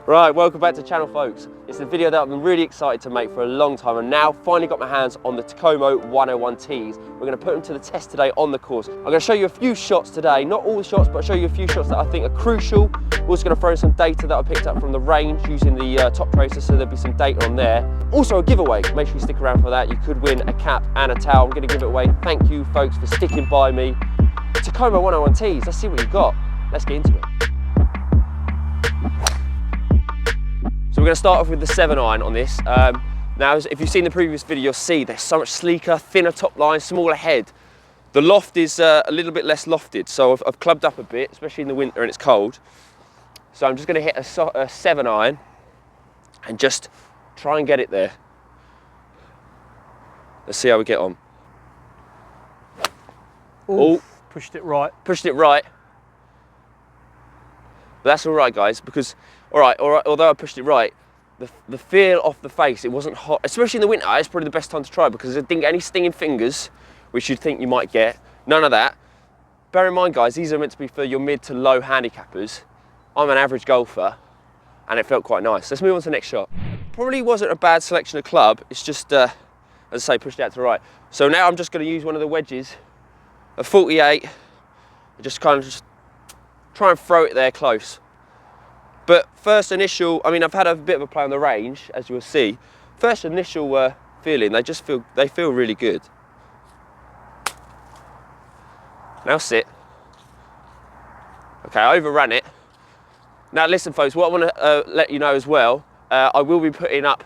Right, welcome back to the channel, folks. It's a video that I've been really excited to make for a long time, and now finally got my hands on the Takomo 101Ts. We're going to put them to the test today on the course. I'm going to show you a few shots today, not all the shots, but I'll show you a few shots that I think are crucial. We're also going to throw in some data that I picked up from the range using the top tracer, so there'll be some data on there. Also a giveaway, make sure you stick around for that. You could win a cap and a towel. I'm going to give it away. Thank you, folks, for sticking by me. Takomo 101Ts, let's see what you've got. Let's get into it. So we're going to start off with the 7-iron on this. Now, if you've seen the previous video, you'll see they're so much sleeker, thinner top line, smaller head. The loft is a little bit less lofted, so I've clubbed up a bit, especially in the winter and it's cold. So I'm just going to hit a 7-iron and just try and get it there. Let's see how we get on. Oh, pushed it right. Pushed it right. But that's all right, guys, because, all right, although I pushed it right, the feel off the face, it wasn't hot, especially in the winter. It's probably the best time to try because I didn't get any stinging fingers, which you'd think you might get. None of that. Bear in mind, guys, these are meant to be for your mid to low handicappers. I'm an average golfer, and it felt quite nice. Let's move on to the next shot. Probably wasn't a bad selection of club. It's just, as I say, pushed it out to the right. So now I'm just going to use one of the wedges, a 48, just try and throw it there close. But first initial, I mean, I've had a bit of a play on the range, as you will see. First initial feeling, they feel really good. Now sit. Okay, I overran it. Now listen, folks, what I want to let you know as well, I will be putting up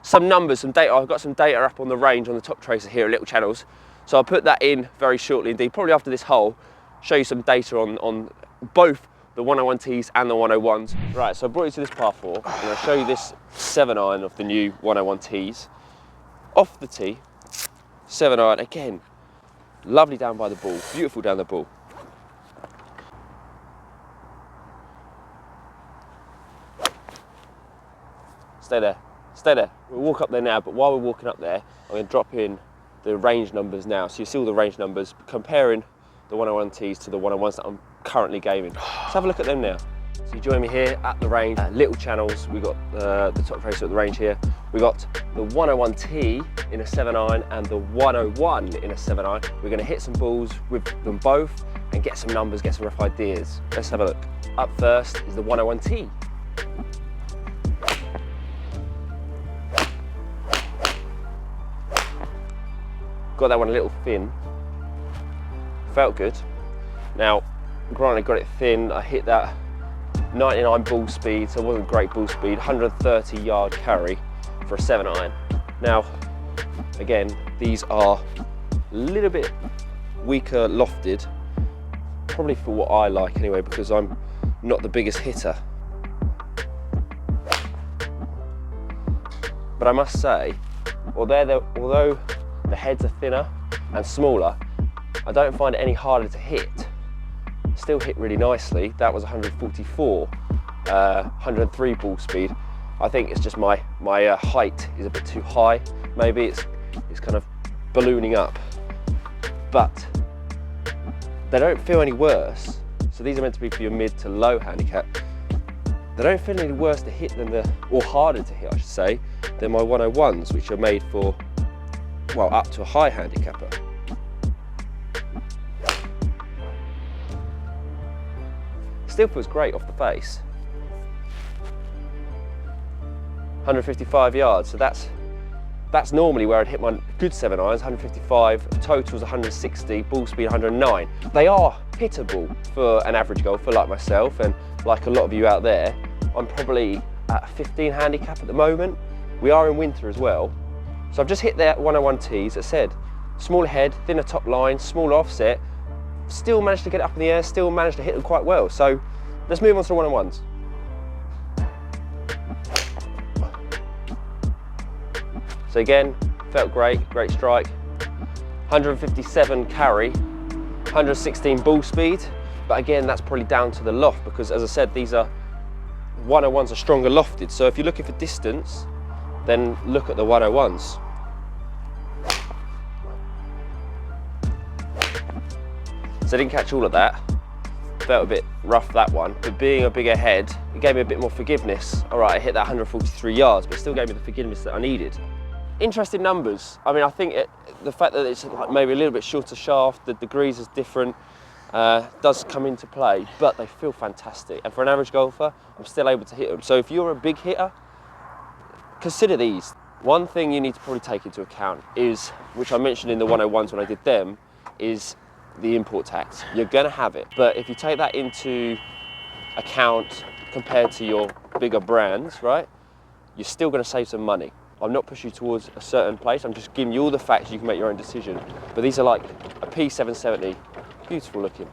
some numbers, some data. I've got some data up on the range on the top tracer here at Little Channels. So I'll put that in very shortly indeed, probably after this hole, show you some data on both the 101Ts and the 101s. Right, so I brought you to this par 4, and I'll show you this 7-iron of the new 101Ts. Off the tee, 7-iron, again, lovely down by the ball, beautiful down the ball. Stay there, stay there. We'll walk up there now, but while we're walking up there, I'm going to drop in the range numbers now. So you see all the range numbers, comparing the 101Ts to the 101s that I'm currently gaming. Let's have a look at them now. So you join me here at the range, Little Channels. We got the top tracer at the range here. We got the 101T in a 7-iron and the 101 in a 7-iron. We're going to hit some balls with them both and get some numbers, get some rough ideas. Let's have a look. Up first is the 101T. Got that one a little thin. Felt good. Now, granted, got it thin. I hit that 99 ball speed, so it wasn't great ball speed. 130 yard carry for a 7-iron. Now, again, these are a little bit weaker lofted, probably for what I like anyway, because I'm not the biggest hitter. But I must say, although the heads are thinner and smaller, I don't find it any harder to hit. Still hit really nicely. That was 144, 103 ball speed. I think it's just my height is a bit too high. Maybe it's kind of ballooning up, but they don't feel any worse. So these are meant to be for your mid to low handicap. They don't feel any worse to hit than or harder to hit, I should say, than my 101s, which are made for, well, up to a high handicapper. Still feels great off the face. 155 yards, so that's normally where I'd hit my good 7-irons, 155, totals 160, ball speed 109. They are hittable for an average golfer like myself and like a lot of you out there. I'm probably at a 15 handicap at the moment. We are in winter as well. So I've just hit their 101Ts, as I said, smaller head, thinner top line, smaller offset, still managed to get it up in the air, still managed to hit them quite well. So let's move on to the 101s. So again, felt great, great strike. 157 carry, 116 ball speed. But again, that's probably down to the loft because, as I said, these are 101s are stronger lofted. So if you're looking for distance, then look at the 101s. So I didn't catch all of that. felt a bit rough, that one. But being a bigger head, it gave me a bit more forgiveness. All right, I hit that 143 yards, but it still gave me the forgiveness that I needed. Interesting numbers. I mean, I think the fact that it's like maybe a little bit shorter shaft, the degrees is different, does come into play, but they feel fantastic. And for an average golfer, I'm still able to hit them. So if you're a big hitter, consider these. One thing you need to probably take into account is, which I mentioned in the 101s when I did them, is the import tax. You're gonna have it, but if you take that into account compared to your bigger brands, right, you're still gonna save some money. I'm not pushing you towards a certain place, I'm just giving you all the facts, you can make your own decision. But these are like a P770, beautiful looking.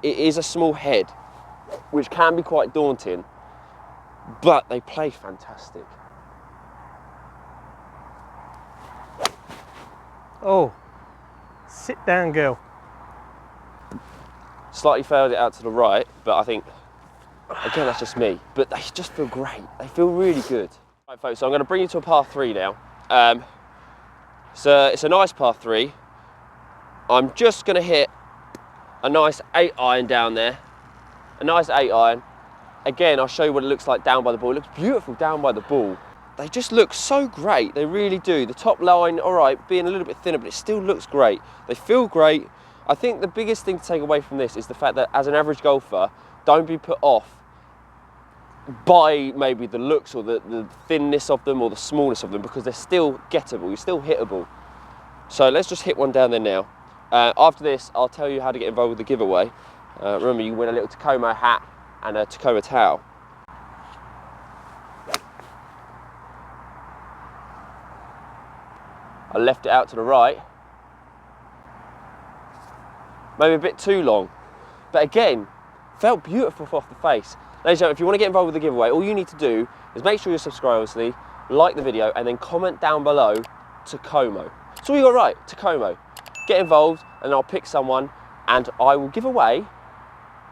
It is a small head, which can be quite daunting, but they play fantastic. Oh, sit down, girl. Slightly failed it out to the right, but I think, again, that's just me. But they just feel great. They feel really good. Right, folks, so I'm going to bring you to a par 3 now. So it's a nice par 3. I'm just going to hit a nice 8-iron down there. A nice 8-iron. Again, I'll show you what it looks like down by the ball. It looks beautiful down by the ball. They just look so great, they really do. The top line, all right, being a little bit thinner, but it still looks great. They feel great. I think the biggest thing to take away from this is the fact that as an average golfer, don't be put off by maybe the looks or the thinness of them or the smallness of them, because they're still gettable, you're still hittable. So let's just hit one down there now. After this, I'll tell you how to get involved with the giveaway. Remember, you win a little Takomo hat and a Takomo towel. I left it out to the right. Maybe a bit too long. But again, felt beautiful off the face. Ladies and gentlemen, if you want to get involved with the giveaway, all you need to do is make sure you're subscribed, obviously, like the video, and then comment down below Takomo. That's all you got right, Takomo. Get involved, and I'll pick someone, and I will give away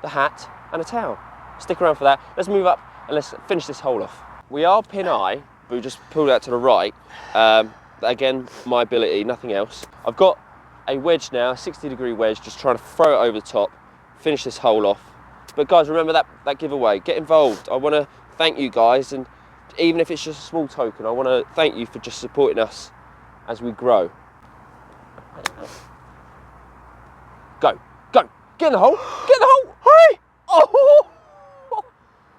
the hat and a towel. Stick around for that. Let's move up, and let's finish this hole off. We are pin eye, but we just pulled out to the right. Again, my ability, nothing else. I've got a wedge now, a 60-degree wedge, just trying to throw it over the top, finish this hole off. But guys, remember that giveaway, get involved. I want to thank you guys, and even if it's just a small token, I want to thank you for just supporting us as we grow. Go, go, get in the hole, get in the hole, hurry! Oh!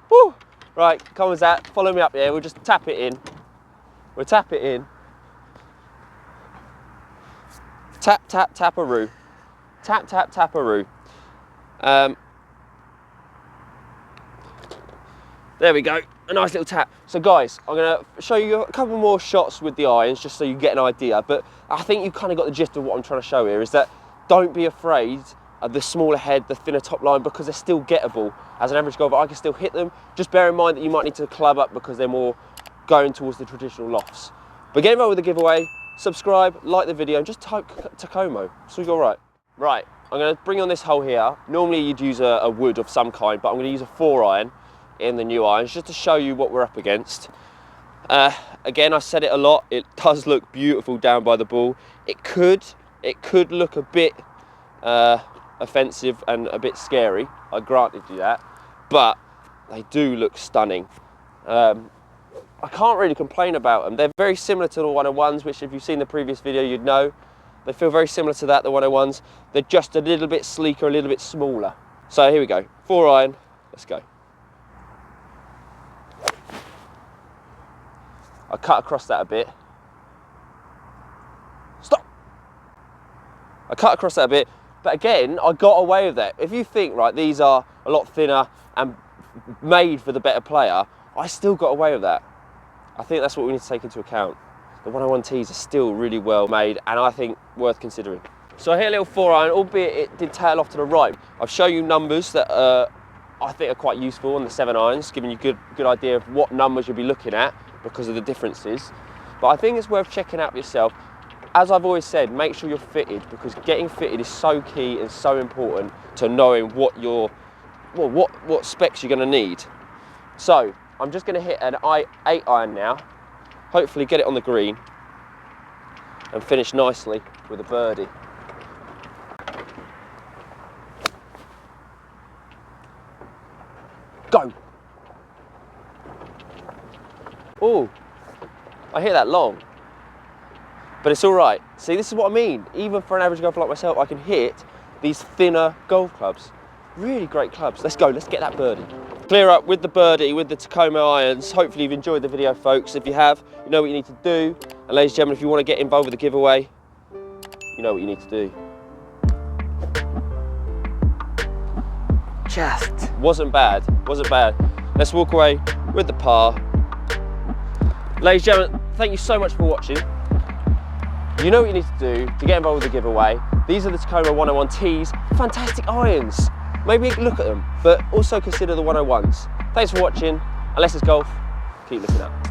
Woo. Right, come on Zach, follow me up here, we'll just tap it in. We'll tap it in. Tap, tap, tap-a-roo. Tap, tap, tap-a-roo. There we go, a nice little tap. So guys, I'm gonna show you a couple more shots with the irons just so you get an idea, but I think you kind of got the gist of what I'm trying to show here, is that don't be afraid of the smaller head, the thinner top line, because they're still gettable. As an average golfer, I can still hit them. Just bear in mind that you might need to club up because they're more going towards the traditional lofts. But get involved with the giveaway, subscribe, like the video, and just type Takomo, so you're all right. Right, I'm gonna bring on this hole here. Normally you'd use a wood of some kind, but I'm gonna use a 4-iron in the new irons just to show you what we're up against. Again, I said it a lot, it does look beautiful down by the ball. It could look a bit offensive and a bit scary, I granted you that, but they do look stunning. I can't really complain about them. They're very similar to the 101s, which if you've seen the previous video, you'd know. They feel very similar to that, the 101s. They're just a little bit sleeker, a little bit smaller. So here we go, 4-iron, let's go. I cut across that a bit. Stop! I cut across that a bit, but again, I got away with that. If you think, right, these are a lot thinner and made for the better player, I still got away with that. I think that's what we need to take into account. The 101Ts are still really well made, and I think worth considering. So I hit a little 4-iron, albeit it did tail off to the right. I've shown you numbers that I think are quite useful on the 7-irons, giving you good idea of what numbers you'll be looking at because of the differences. But I think it's worth checking out for yourself. As I've always said, make sure you're fitted, because getting fitted is so key and so important to knowing what specs you're going to need. So I'm just going to hit an 8-iron now, hopefully get it on the green and finish nicely with a birdie. Go. Oh, I hit that long. But it's all right. See, this is what I mean. Even for an average golfer like myself, I can hit these thinner golf clubs. Really great clubs. Let's go, let's get that birdie. Clear up with the birdie, with the Takomo irons. Hopefully you've enjoyed the video, folks. If you have, you know what you need to do. And ladies and gentlemen, if you want to get involved with the giveaway, you know what you need to do. Just. Wasn't bad, wasn't bad. Let's walk away with the par. Ladies and gentlemen, thank you so much for watching. You know what you need to do to get involved with the giveaway. These are the Takomo 101 tees, fantastic irons. Maybe look at them, but also consider the 101s. Thanks for watching, and Let's Golf, keep looking up.